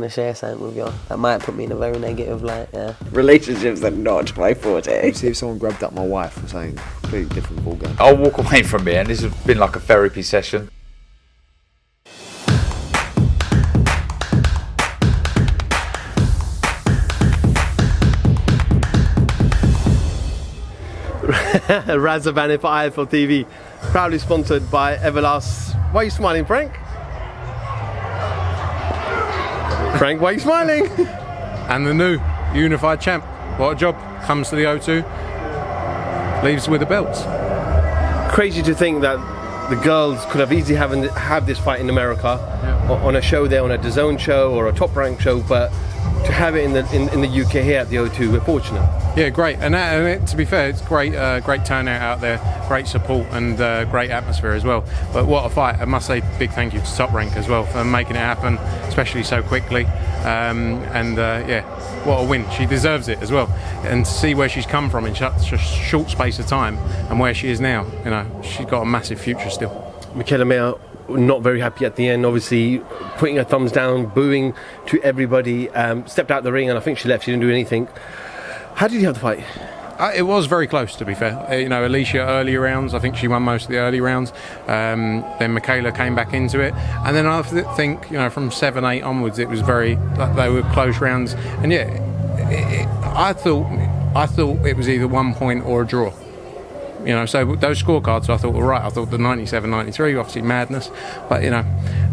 to share something with you. That might put me in a very negative light, yeah. Relationships are not my forte. See if someone grabbed up my wife or something, completely different ballgame. I'll walk away from it, and this has been like a therapy session. Razavan for IFL TV, proudly sponsored by Everlast. Why are you smiling, Frank? Frank, why are you smiling? And the new unified champ. What a job. Comes to the O2, leaves with the belts. Crazy to think that the girls could have easily have this fight in America, on a show there, on a DAZN show or a Top Rank show, but to have it in the UK here at the O2, we're fortunate. Yeah, great. And to be fair, it's great turnout out there, great support and great atmosphere as well. But what a fight. I must say big thank you to Top Rank as well for making it happen, especially so quickly. Yeah, what a win. She deserves it as well. And to see where she's come from in such a short space of time and where she is now, you know, she's got a massive future still. Michaela Mayer, not very happy at the end, obviously putting her thumbs down, booing to everybody, stepped out the ring, and I think she left, she didn't do anything. How did you have the fight? It was very close, to be fair. You know, Alicia early rounds, I think she won most of the early rounds. Then Michaela came back into it, and then I think, you know, from 7-8 onwards, it was they were close rounds. And yeah, I thought it was either 1 point or a draw. You know, so those scorecards I thought were right. I thought the 97-93, obviously madness, but you know,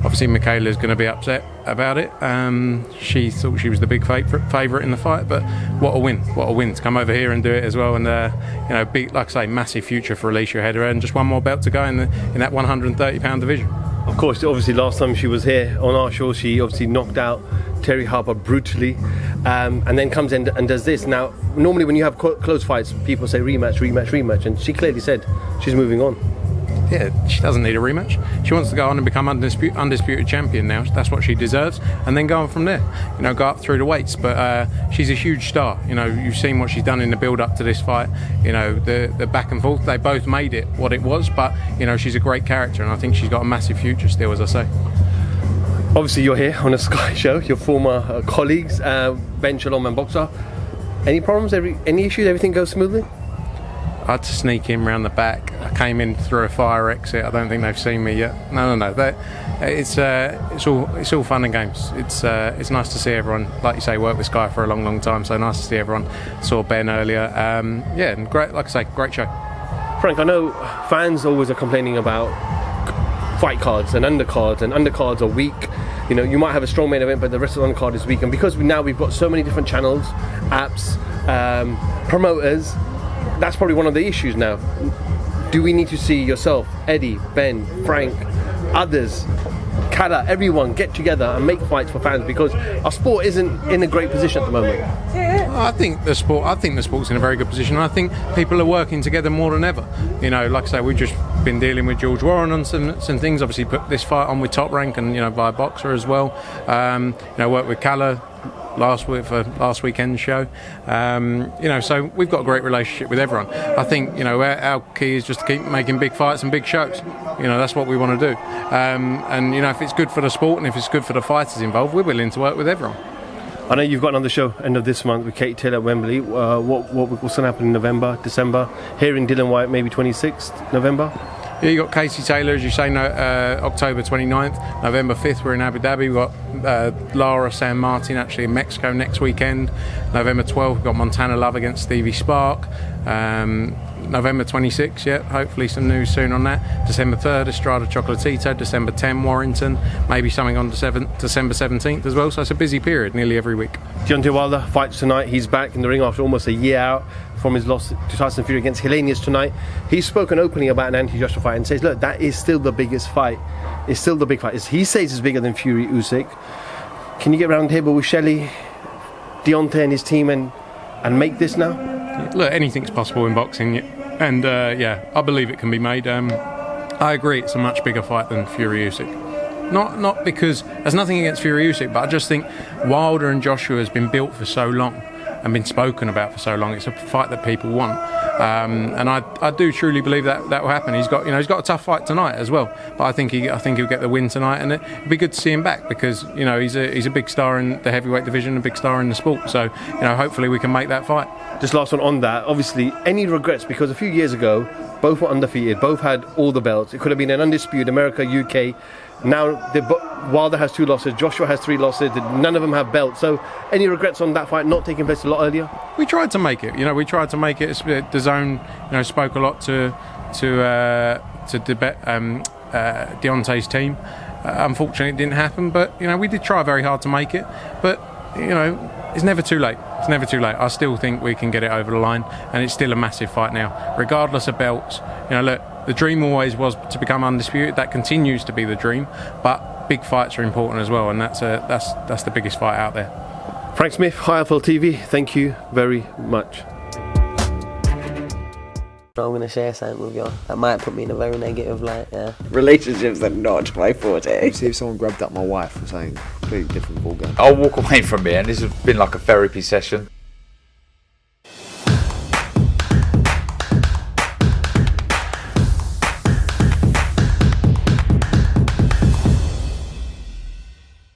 obviously Michaela's going to be upset about it. She thought she was the big favourite in the fight, but what a win to come over here and do it as well. And you know, big, like I say, massive future for Alicia ahead of her, and just one more belt to go in that 130-pound division. Of course, obviously last time she was here on our show, she obviously knocked out Terry Harper brutally, and then comes in and does this. Now, normally when you have close fights, people say rematch, and she clearly said she's moving on. Yeah, she doesn't need a rematch. She wants to go on and become undisputed champion now. That's what she deserves, and then go on from there. You know, go up through the weights. But she's a huge star. You know, you've seen what she's done in the build-up to this fight. You know, the back and forth. They both made it what it was. But you know, she's a great character, and I think she's got a massive future still, as I say. Obviously, you're here on a Sky show. Your former colleagues, Ben Shalom and Boxer. Any problems? Any issues? Everything goes smoothly? I had to sneak in round the back. I came in through a fire exit. I don't think they've seen me yet. No. It's all fun and games. It's nice to see everyone. Like you say, worked with Sky for a long time. So nice to see everyone. Saw Ben earlier. Yeah, and great. Like I say, great show. Frank, I know fans always are complaining about fight cards and undercards are weak. You know, you might have a strong main event, but the rest of the undercard is weak. And because now we've got so many different channels, apps, promoters, that's probably one of the issues now. Do we need to see yourself, Eddie, Ben, Frank, others, Kala, everyone get together and make fights for fans, because our sport isn't in a great position at the moment? I think the sport's in a very good position. I think people are working together more than ever. You know, like I say, we've just been dealing with George Warren on some things. Obviously, put this fight on with Top Rank, and you know, by a boxer as well. You know, worked with Kala last weekend's show. You know, so we've got a great relationship with everyone. I think, you know, our key is just to keep making big fights and big shows. You know, that's what we want to do. And you know, if it's good for the sport and if it's good for the fighters involved, we're willing to work with everyone. I know you've got another show end of this month with Kate Taylor at Wembley. What's going to happen in November, December? Hearing Dylan White maybe 26th November? Yeah, you got Casey Taylor, as you say, October 29th. November 5th, we're in Abu Dhabi. We've got Lara San Martin actually in Mexico next weekend. November 12th, we've got Montana Love against Stevie Spark. November 26th, yeah, hopefully some news soon on that. December 3rd, Estrada Chocolatito. December 10th, Warrington. Maybe something on December 17th as well. So it's a busy period, nearly every week. Deontay Wilder fights tonight. He's back in the ring after almost a year out from his loss to Tyson Fury against Helenius tonight. He's spoken openly about an anti-Joshua fight and says, look, that is still the biggest fight. It's still the big fight. He says it's bigger than Fury USYK. Can you get round the table with Shelley, Deontay and his team and make this now? Look, anything's possible in boxing, and yeah, I believe it can be made. I agree, it's a much bigger fight than Fury USYK. Not because there's nothing against Fury USYK, but I just think Wilder and Joshua has been built for so long. and been spoken about for so long. It's a fight that people want, and I do truly believe that will happen. He's got a tough fight tonight as well, but I think he'll get the win tonight, and it'd be good to see him back because he's a big star in the heavyweight division, a big star in the sport. So hopefully we can make that fight. Just last one on that. Obviously, any regrets? Because a few years ago, both were undefeated, both had all the belts. It could have been an undisputed America, UK. Now Wilder has 2 losses, Joshua has 3 losses. None of them have belts. So, any regrets on that fight not taking place a lot earlier? We tried to make it. We tried to make it. The Zone, spoke a lot to Deontay's team. Unfortunately, it didn't happen. But we did try very hard to make it. But it's never too late. It's never too late. I still think we can get it over the line, and it's still a massive fight now, regardless of belts. Look, the dream always was to become undisputed. That continues to be the dream, but big fights are important as well, and that's the biggest fight out there. Frank Smith, HiFL TV. Thank you very much. I'm going to share something with you that might put me in a very negative light, yeah. Relationships are not my forte. See if someone grabbed up my wife or something completely different ballgame. I'll walk away from it, and this has been like a therapy session.